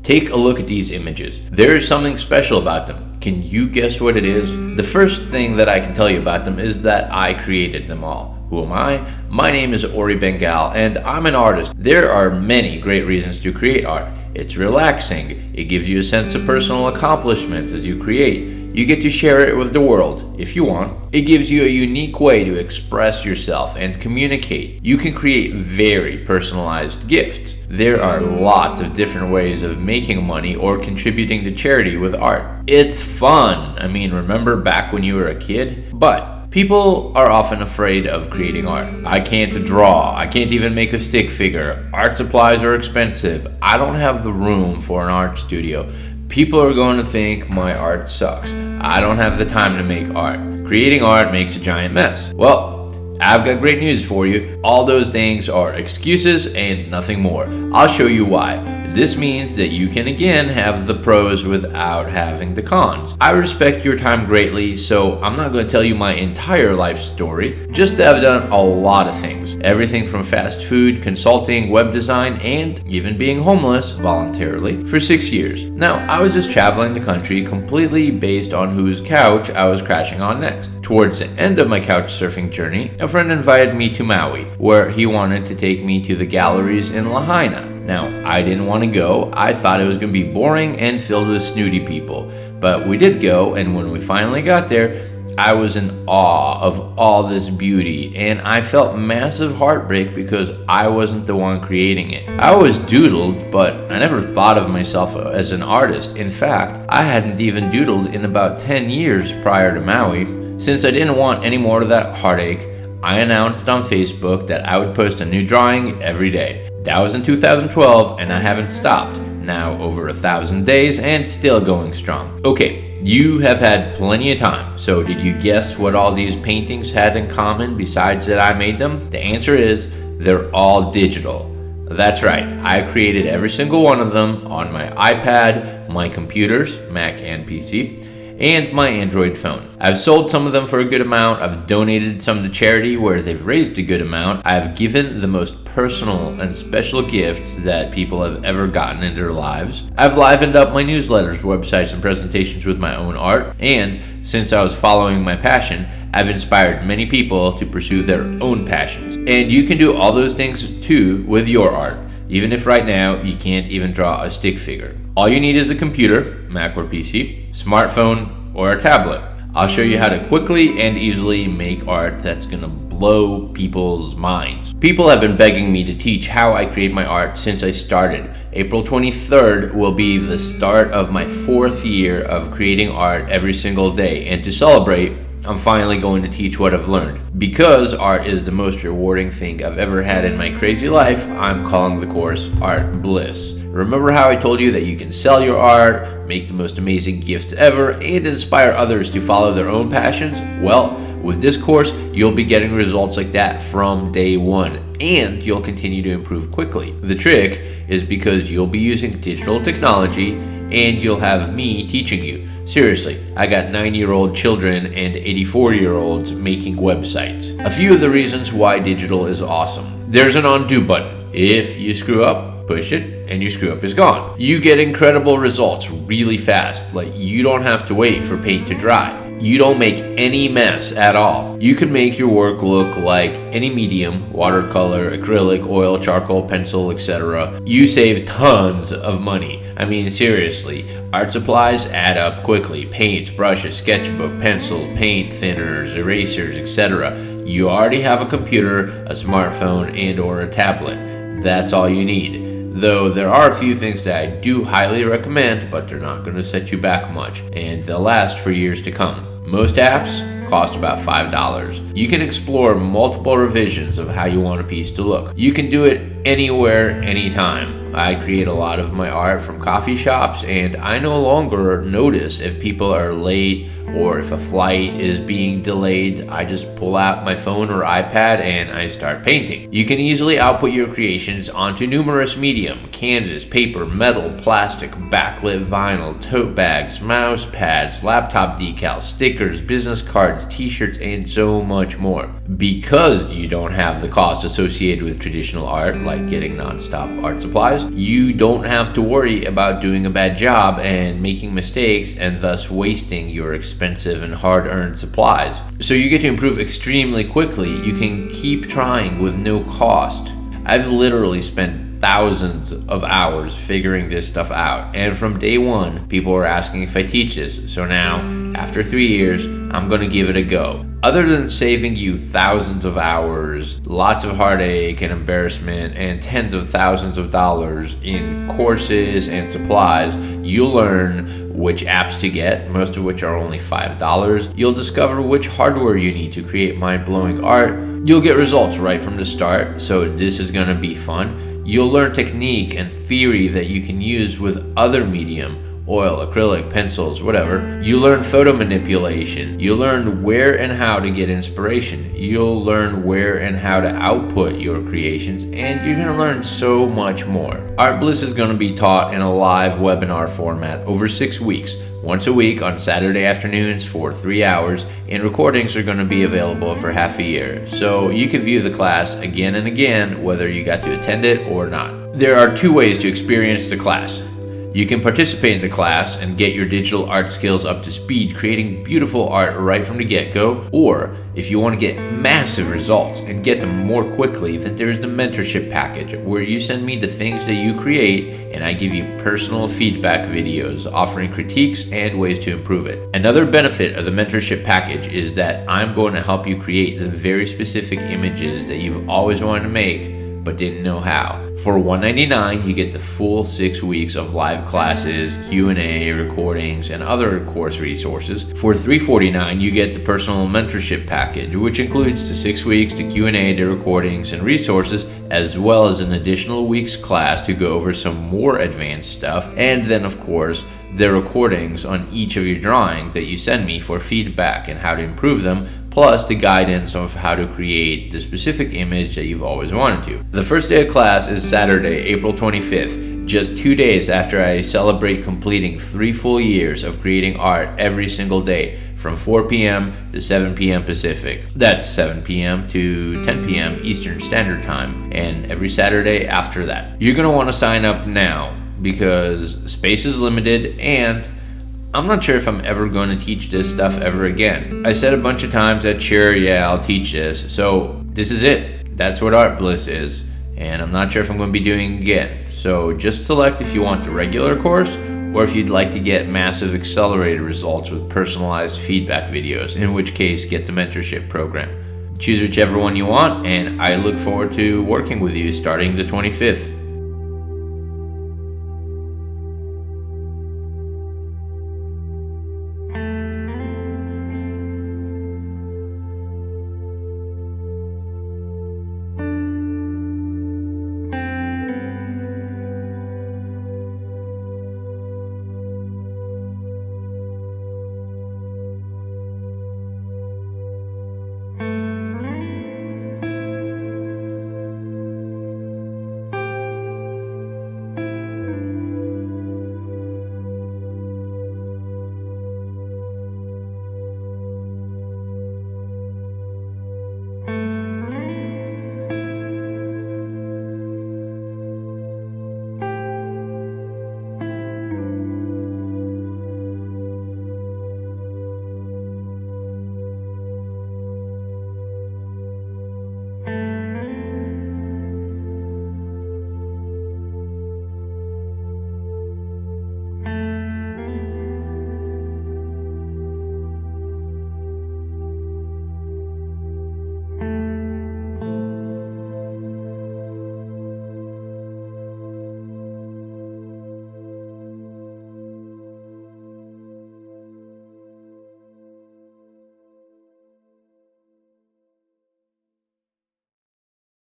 Take a look at these images. There is something special about them. Can you guess what it is? The first thing that I can tell you about them is that I created them all. Who am I? My name is Ori Bengal, and I'm an artist. There are many great reasons to create art. It's relaxing. It gives you a sense of personal accomplishment as you create. You get to share it with the world, if you want. It gives you a unique way to express yourself and communicate. You can create very personalized gifts. There are lots of different ways of making money or contributing to charity with art. It's fun. I mean, remember back when you were a kid? But people are often afraid of creating art. I can't draw. I can't even make a stick figure. Art supplies are expensive. I don't have the room for an art studio. People are going to think my art sucks. I don't have the time to make art. Creating art makes a giant mess. Well, I've got great news for you. All those things are excuses and nothing more. I'll show you why. This means that you can again have the pros without having the cons. I respect your time greatly, so I'm not going to tell you my entire life story. Just that I've done a lot of things. Everything from fast food, consulting, web design, and even being homeless voluntarily for 6 years. Now, I was just traveling the country completely based on whose couch I was crashing on next. Towards the end of my couch surfing journey, a friend invited me to Maui, where he wanted to take me to the galleries in Lahaina. Now, I didn't want to go. I thought it was going to be boring and filled with snooty people. But we did go, and when we finally got there, I was in awe of all this beauty, and I felt massive heartbreak because I wasn't the one creating it. I always doodled, but I never thought of myself as an artist. In fact, I hadn't even doodled in about 10 years prior to Maui. Since I didn't want any more of that heartache, I announced on Facebook that I would post a new drawing every day. That was in 2012, and I haven't stopped. Now over 1,000 days and still going strong. Okay, you have had plenty of time, so did you guess what all these paintings had in common besides that I made them? The answer is they're all digital. That's right, I created every single one of them on my iPad, my computers, Mac and PC, and my Android phone. I've sold some of them for a good amount. I've donated some to charity where they've raised a good amount. I've given the most personal and special gifts that people have ever gotten in their lives. I've livened up my newsletters, websites, and presentations with my own art. And since I was following my passion, I've inspired many people to pursue their own passions. And you can do all those things too with your art, even if right now you can't even draw a stick figure. All you need is a computer, Mac or PC, smartphone, or a tablet. I'll show you how to quickly and easily make art that's gonna blow people's minds. People have been begging me to teach how I create my art since I started. April 23rd will be the start of my 4th year of creating art every single day, and to celebrate, I'm finally going to teach what I've learned. Because art is the most rewarding thing I've ever had in my crazy life, I'm calling the course ArtBliss. Remember how I told you that you can sell your art, make the most amazing gifts ever, and inspire others to follow their own passions? Well, with this course, you'll be getting results like that from day one, and you'll continue to improve quickly. The trick is because you'll be using digital technology, and you'll have me teaching you. Seriously, I got 9-year-old children and 84-year-olds making websites. A few of the reasons why digital is awesome. There's an undo button. If you screw up, push it, and your screw up is gone. You get incredible results really fast. Like, you don't have to wait for paint to dry. You don't make any mess at all. You can make your work look like any medium, watercolor, acrylic, oil, charcoal, pencil, etc. You save tons of money. I mean, seriously, art supplies add up quickly. Paints, brushes, sketchbook, pencils, paint thinners, erasers, etc. You already have a computer, a smartphone, and or a tablet. That's all you need. Though there are a few things that I do highly recommend, but they're not going to set you back much, and they'll last for years to come. Most apps cost about $5. You can explore multiple revisions of how you want a piece to look. You can do it anywhere, anytime. I create a lot of my art from coffee shops, and I no longer notice if people are late or if a flight is being delayed, I just pull out my phone or iPad and I start painting. You can easily output your creations onto numerous medium: canvas, paper, metal, plastic, backlit vinyl, tote bags, mouse pads, laptop decals, stickers, business cards, t-shirts, and so much more. Because you don't have the cost associated with traditional art, like getting non-stop art supplies, you don't have to worry about doing a bad job and making mistakes and thus wasting your expensive and hard-earned supplies. So you get to improve extremely quickly. You can keep trying with no cost. I've literally spent thousands of hours figuring this stuff out, and from day one, people were asking if I teach this. So now, after 3 years, I'm gonna give it a go. Other than saving you thousands of hours, lots of heartache and embarrassment, and tens of thousands of dollars in courses and supplies, you'll learn which apps to get, most of which are only $5. You'll discover which hardware you need to create mind-blowing art. You'll get results right from the start, so this is gonna be fun. You'll learn technique and theory that you can use with other medium: oil, acrylic, pencils, whatever. You learn photo manipulation. You learn where and how to get inspiration. You'll learn where and how to output your creations, and you're gonna learn so much more. ArtBliss is gonna be taught in a live webinar format over 6 weeks, once a week on Saturday afternoons for 3 hours, and recordings are gonna be available for half a year. So you can view the class again and again, whether you got to attend it or not. There are 2 ways to experience the class. You can participate in the class and get your digital art skills up to speed, creating beautiful art right from the get-go. Or, if you want to get massive results and get them more quickly, then there's the mentorship package, where you send me the things that you create and I give you personal feedback videos offering critiques and ways to improve it. Another benefit of the mentorship package is that I'm going to help you create the very specific images that you've always wanted to make but didn't know how. For $199, you get the full 6 weeks of live classes, Q&A, recordings, and other course resources. For $349, you get the personal mentorship package, which includes the 6 weeks, the Q&A, the recordings, and resources, as well as an additional week's class to go over some more advanced stuff, and then, of course, the recordings on each of your drawings that you send me for feedback and how to improve them, plus the guidance of how to create the specific image that you've always wanted to. The first day of class is Saturday, April 25th, just 2 days after I celebrate completing 3 full years of creating art every single day from 4 p.m. to 7 p.m. Pacific. That's 7 p.m. to 10 p.m. Eastern Standard Time, and every Saturday after that. You're going to want to sign up now because space is limited, and I'm not sure if I'm ever going to teach this stuff ever again. I said a bunch of times that sure, yeah, I'll teach this. So this is it. That's what ArtBliss is. And I'm not sure if I'm going to be doing it again. So just select if you want the regular course or if you'd like to get massive accelerated results with personalized feedback videos, in which case get the mentorship program. Choose whichever one you want, and I look forward to working with you starting the 25th.